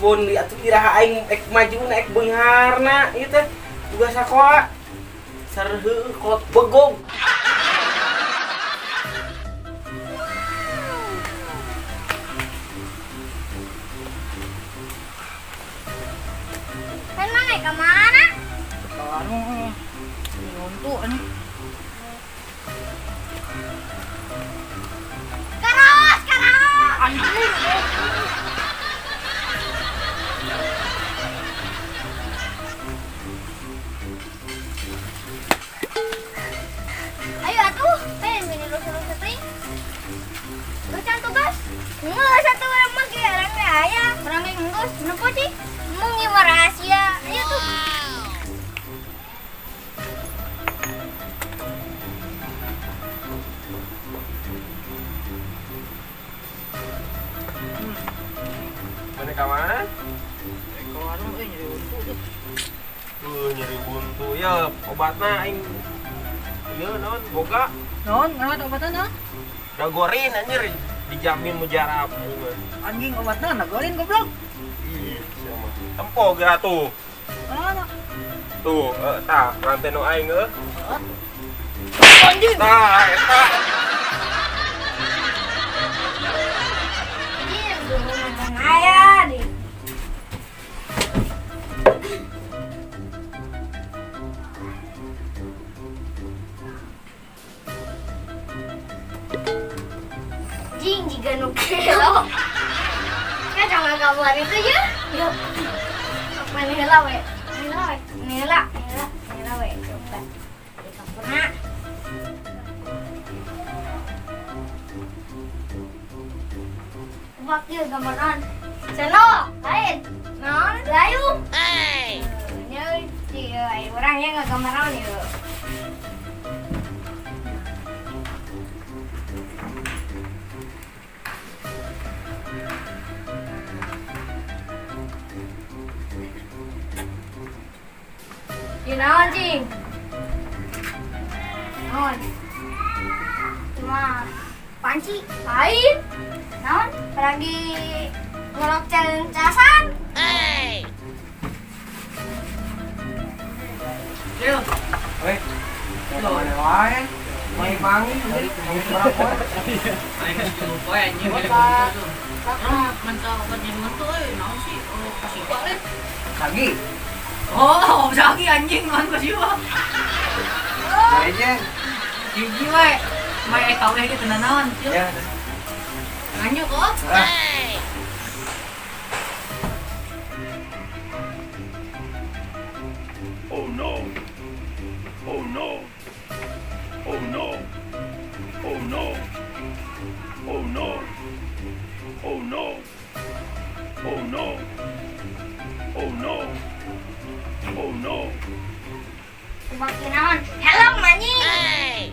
pun atuh iraha aing ek majuuna ek beungarna ieu teh tugas sakola sareuh kolot begog. Kan mana ke mana? Untuk ini. Karos. Anjing. Ayo atuh, pengen bini lusa-lusa teh. Lusa tugas. Nggak satu orang mah ge orang we aya. Orang yang ngurus, kenapa sih? Mau ngiwar rahasia. Ayo tuh. Mana ka mana? Ke warung nyari untuk tuh. Nyeri buntu ya obatna aing ieu naon boga Non, ngaran obatan ah? dagorin anjir dijamin mujarab aing mah. Anjing obatna nagorin goblok. Ih, sama. Tempo geura tuh. Mana? Tuh, tah rantai nu aing Anjing. Tah eta. Iya, dulu nonton aya deh. Jing jika nu kelo. Kan jangan kabar itu ya. Yuk. Apa nela we? Nela we. Coba. Di kampurna. Wakil gambaran. Seno, lain. Non, layu. Nya si orangnya nggak gambaran ya. Ginaon, Cing? Non. Cuma panci lain. Non, lagi ngolok casan. Yo. Weh. Mana wae? Mai mangi dari berapa? Aing kan lupa anjing. Mental obatnya mentu naon sih? Oh, kasih balik. Lagi. Oh, lagi anjing man kasih balik. Aja. Gigi we. Mai KW gitu naon? Ya. Nganyuk kok. Oh no. Oh no. Oh no. Oh no. Oh no. Oh no. Oh no. Oh no. Oh no. Makin naon? Helm anjing.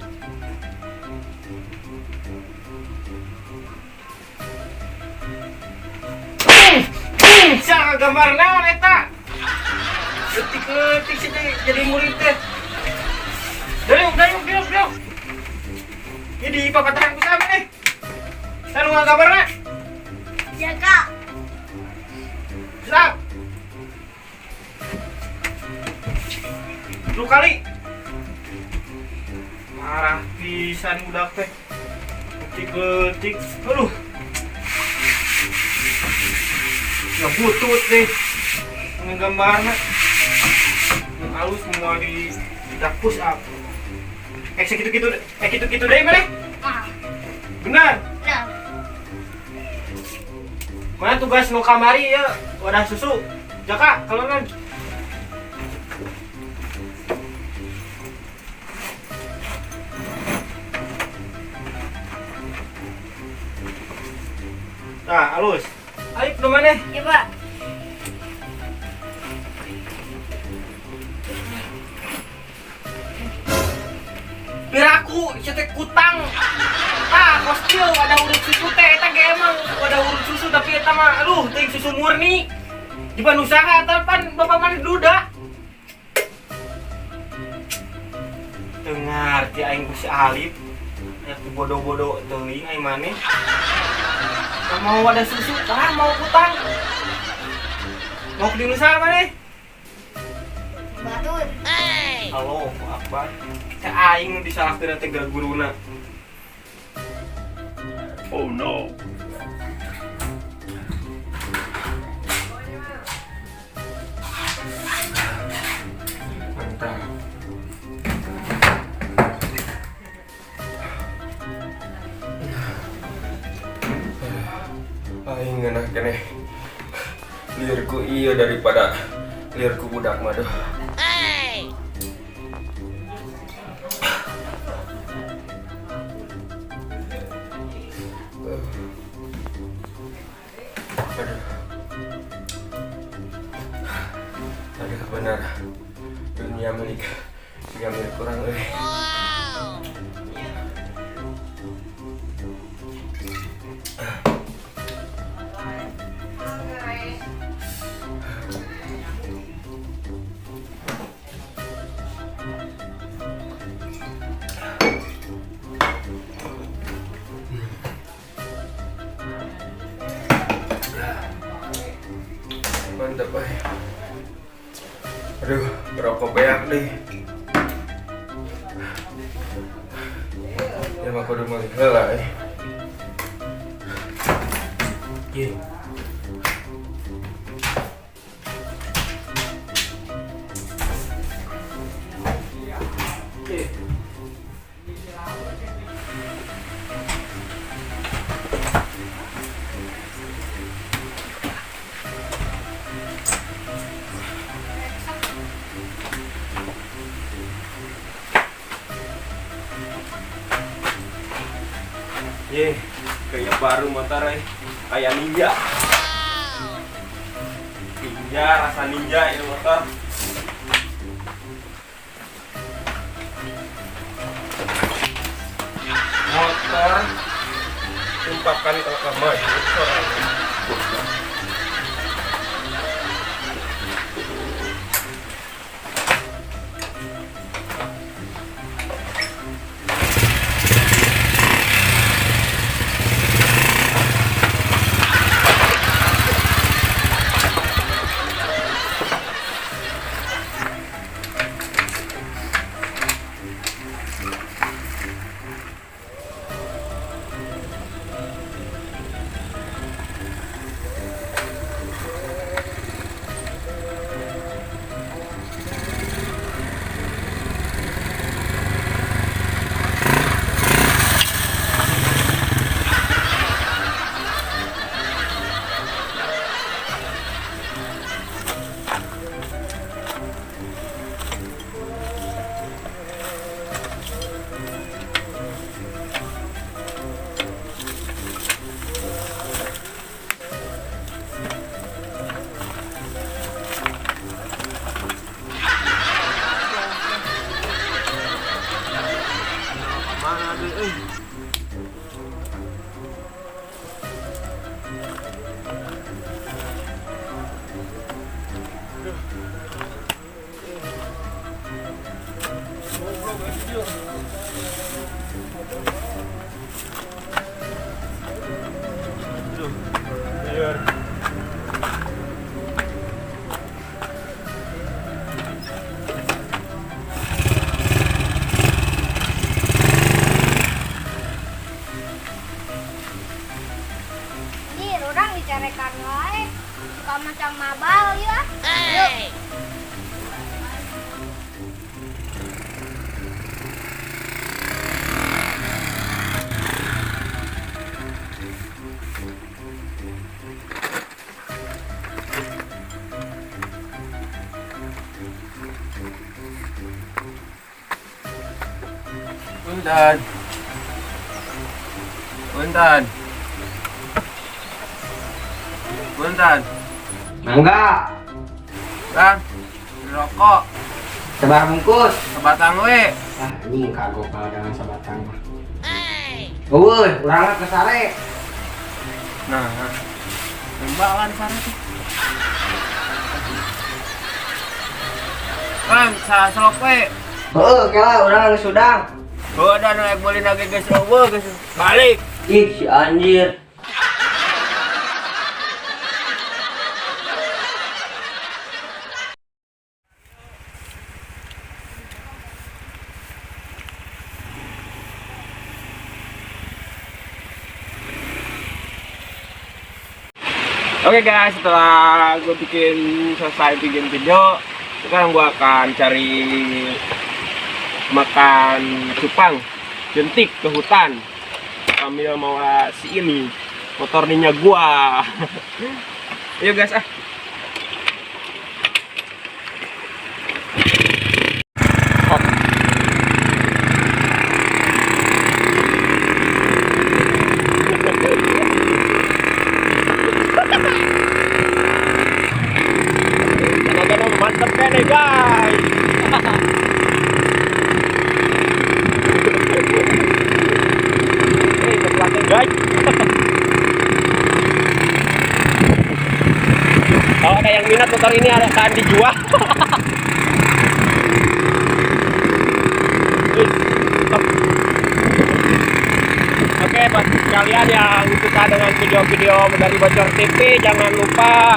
Sa gambar naon eta? Ketik sih jadi murid teh. Dayung. Ini papatahan ku sama nih. Sanu ngagambarna? Jaga. Siap. 2 kali. Marah pisan budak teh. Ketik. Aduh. Ya butut deh. Nggambarna. Halus semua di dapus up. Gitu deh mana? Ah, Benar. nah. Mana tugas nu kamari ya wadah susu. Jaka kalau kan. Nah, halus. Ayo ke mana? Ya, Pak. Piraku, cetek kutang. Kostil ada urut susu teh, eta ge emang ada urut susu tapi eta mah aduh, teh susu murni. Jiban usaha eta pan bapak mana duda. Dengar ti aing ku si Alif. Aya bodoh-bodoh teuing aing maneh. Mau ada susu, mau kutang. Mau ke Nusa apa nih? Batur. Halo, apa? Saya aing disalahkeun teh guruna. Oh no. Mantap. Aing ngeunah keneh. Liurku iya daripada liurku budak mah duh. Aduh benar dunia milik kurang euy. Mantap ay. Aduh, rokok beak deh. Ya mah kudu meuli heula eh. Ye. Ye, kayak baru motor kayak ninja. Ninja, rasa ninja ini motor. Motor 4 kali kalau maju. Carekan wae suka macam mabal ya. Yuk. Punten. Punten. Punten. Mangga, Bang, rokok, sebar bungkus. sebatang we. Ah, ini kagok kalau dengan sebatang mah. Eueuy, urang ke sare. Nah, nembakan sana tuh. Bang, saslok we. Heueuh, kela urang geus sudang. Oh, ada naik boleh nage geus eueuh geus balik. Ih, si anjir. Oke guys, setelah gue selesai bikin video, sekarang gue akan cari makan cupang jentik ke hutan sambil mau si ini motor ninja gua. Ayo guys ah. Mantap kan nih guys. Tempatnya guys. Kalau ada yang minat motor ini akan dijual. Oke, buat kalian yang suka dengan video-video dari Bocor TV, jangan lupa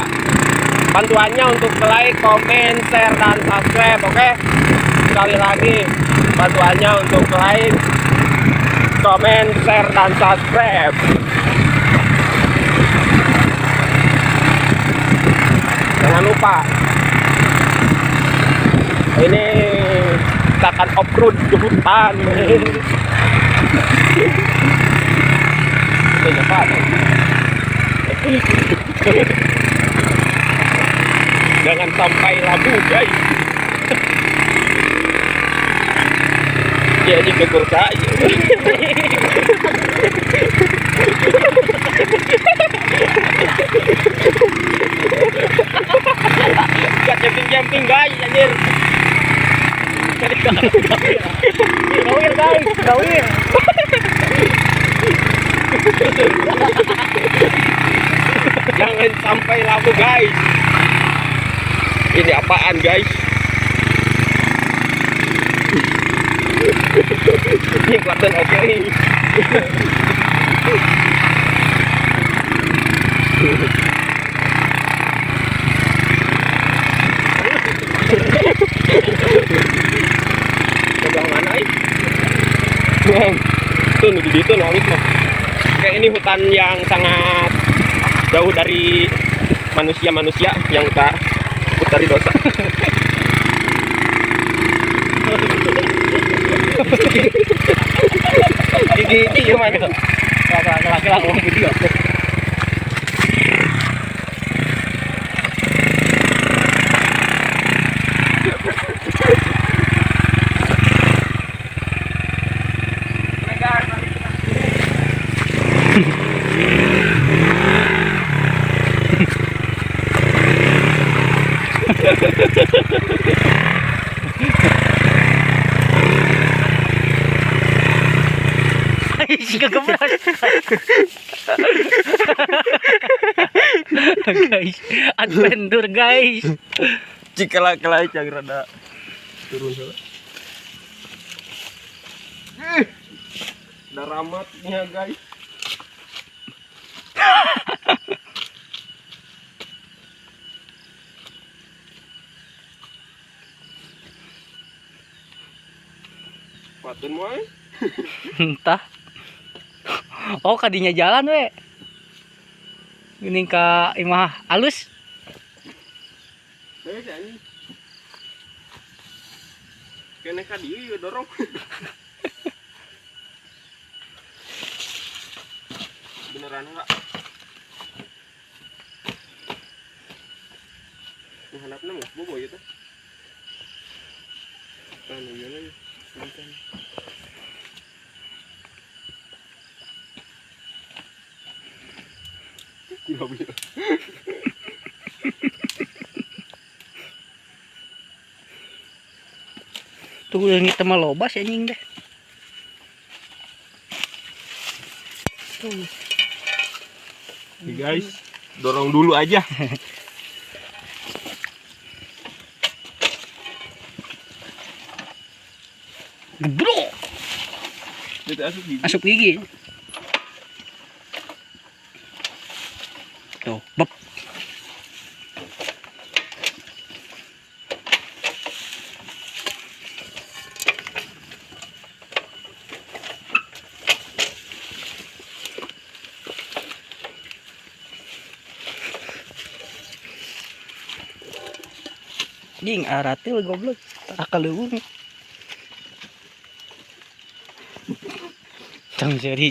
bantuannya untuk like, komen, share, dan subscribe. Oke, sekali lagi bantuannya untuk like, komen, share, dan subscribe. Jangan lupa. Ini kita akan off-road ke hutan. Ini apa? Jangan sampai labu guys. Jadi kekur saja. Gak camping guys anjir. Gawir guys, gawir. Jangan sampai labu guys. Ini apaan guys? Ini kelihatan oke nih. Sebelah mana ini? Tuh di situ nangis loh. Kayak ini hutan yang sangat jauh dari manusia yang tak dari dosa. Gigi gimana? Laki-laki ngomong video. Guys, adventure guys. Jika laki-laki yang rada turun salah. Udah ramatnya guys. Patun moy. Entah. Oh, kadinya jalan we. Gini ka imah alus. Beda nih. Kene ka dieu dorong. Beneran enggak? Menghanapna mah bobo ieu teh. Kan gimana ya? Gila. Tuh yang kita mah lobas anjing deh. Tuh. Nih guys, dorong dulu aja. Gebrok. Itu asup gigi. Asup gigi. Tuh, bep. Jing aratil goblok. Akaleuweung. Tong seri.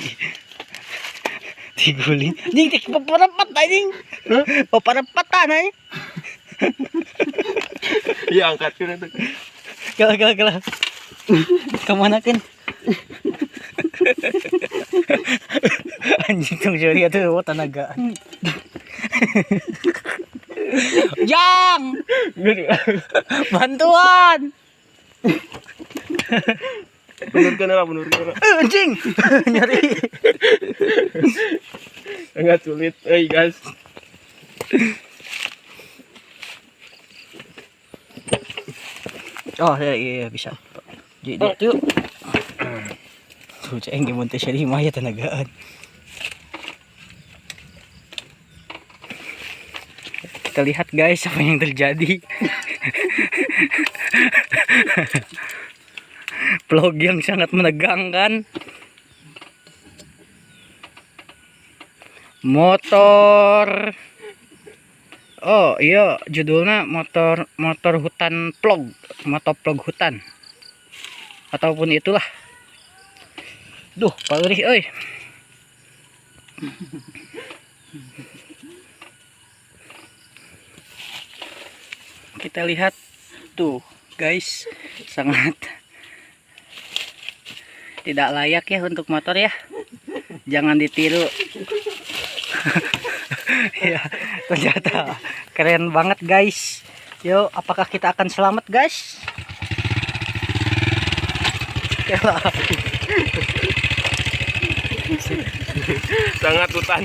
Tiguling. Jing tik paparapat anjing. Paparapat anjing. Iya angkat kan itu. Kalah. Kemana kan? Anjing tong seri atuh tanagaan. Yang bantuan. Menurutkan lah. Anjing nyari. Enggak sulit, guys. Oh iya bisa. Jadi tuh. Tuh ceng gimana teh seri mah ya tenagaan. Kita lihat guys apa yang terjadi. Vlog yang sangat menegangkan. Motor. Oh iya judulnya motor hutan vlog, motovlog hutan. Ataupun itulah. Duh, palurih euy. Kita lihat tuh guys, sangat tidak layak ya untuk motor ya. Jangan ditiru. Ya, ternyata keren banget guys. Yuk, apakah kita akan selamat guys? Sangat hutan.